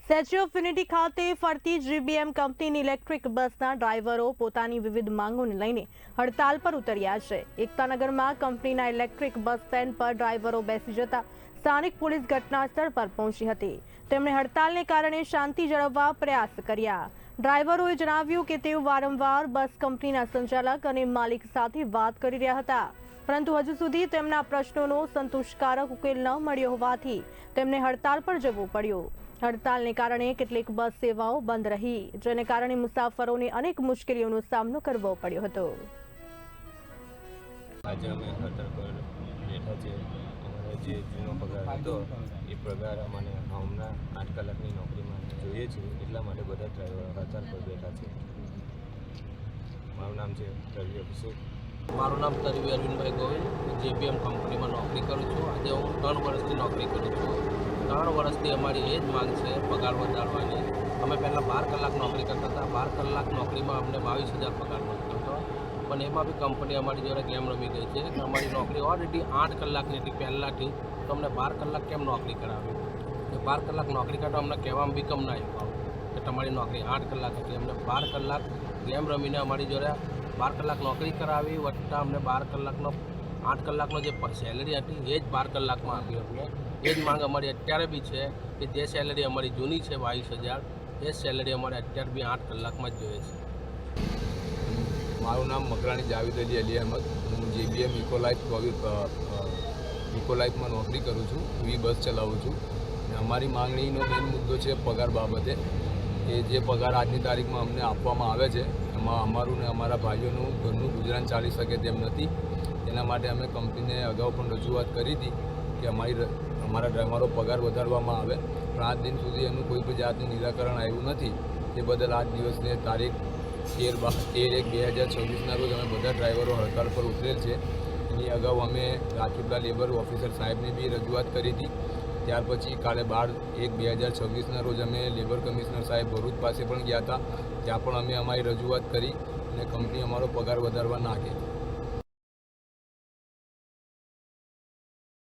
Statue of unity ખાતે ફરતી જીબીએમ કંપનીની ઇલેક્ટ્રિક બસના ડ્રાઈવરો પોતાની વિવિધ માંગોને લઈને હડતાલ પર ઉતર્યા છે. એકતાનગરમાં કંપનીના ઇલેક્ટ્રિક બસ સ્ટેન્ડ પર ડ્રાઈવરો બેસી જતા સ્થાનિક પોલીસ ઘટનાસ્થળ પર પહોંચી હતી. તેમણે હડતાલને કારણે શાંતિ જાળવવા પ્રયાસ કર્યા. ડ્રાઈવરોએ જણાવ્યું કે તેઓ વારંવાર બસ કંપનીના સંચાલક અને માલિક સાથે વાત કરી રહ્યા હતા, પરંતુ હજુ સુધી તેમના પ્રશ્નોનો સંતોષકારક ઉકેલ ન મળ્યો હોવાથી તેમને હડતાલ પર જવું પડ્યું. હડતાલને કારણે કેટલીક બસ સેવાઓ બંધ રહી, જેને કારણે મુસાફરોને અનેક મુશ્કેલીઓનો સામનો કરવો પડ્યો હતો. આજે અમે હડતાલ પર બેઠા છે. અમારે જે જૂનો પગાર હતો એ પગાર અમને હમણાં 8 કલાકની નોકરીમાં જોઈએ છે, એટલા માટે બધા ડ્રાઈવરો હડતાલ પર બેઠા છે. મારું નામ છે તરવી અભિષેક. મારું નામ તરવી અરવિંદભાઈ ગોવિલ. જીબીએમ કંપનીમાં નોકરી કરું છું. આજે હું 3 વર્ષથી નોકરી કરું છું. 3 વર્ષથી અમારી એ જ માંગ છે પગાર વધારવાની. અમે પહેલાં 12 કલાક નોકરી કરતા હતા. 12 કલાક નોકરીમાં અમને 22,000 પગાર મળતો હતો, પણ એમાં બી કંપની અમારી જોડે ગેમ રમી ગઈ છે કે અમારી નોકરી ઓલરેડી 8 કલાકની હતી પહેલાંથી, તો અમને 12 કલાક કેમ નોકરી કરાવી? કે 12 કલાક નોકરી કરતા અમને કહેવામાં બી કમ ના આવ્યું કે તમારી નોકરી 8 કલાક હતી. અમને 12 કલાક ગેમ રમીને અમારી જોડે 12 કલાક નોકરી કરાવી, વત્તા અમને 12 કલાકનો 8 કલાકનો જે સેલરી હતી એ જ 12 કલાકમાં આપી અમને. એ જ માંગ અમારી અત્યારે બી છે કે જે સેલરી અમારી જૂની છે 22,000, એ સેલરી અમારે અત્યારે બી 8 કલાકમાં જ જોઈએ છે. મારું નામ મકરાણી જાવેદ અલી અહેમદ. હું જીબીએમ ઇકોલાઇફમાં નોકરી કરું છું. હું બસ ચલાવું છું. અને અમારી માંગણીનો મેઇન મુદ્દો છે પગાર બાબતે. કે જે પગાર આજની તારીખમાં અમને આપવામાં આવે છે એમાં અમારું ને અમારા ભાઈઓનું ઘરનું ગુજરાન ચાલી શકે તેમ નથી. એના માટે અમે કંપનીને અગાઉ પણ રજૂઆત કરી હતી કે અમારા ડ્રાઈવરો પગાર વધારવામાં આવે, પણ આજ દિન સુધી એનું કોઈ પણ જાતનું નિરાકરણ આવ્યું નથી. તે બદલ આજ દિવસને તારીખ 13/1/2026ના રોજ અમે બધા ડ્રાઈવરો હડતાલ પર ઉતરેલ છે. એની અગાઉ અમે રાજપીપળા લેબર ઓફિસર સાહેબને બી રજૂઆત કરી હતી. ત્યાર પછી કાલે 12/1/2026ના રોજ અમે લેબર કમિશનર સાહેબ ભરૂચ પાસે પણ ગયા હતા. ત્યાં પણ અમે અમારી રજૂઆત કરી અને કંપની અમારો પગાર વધારવા ના કહી.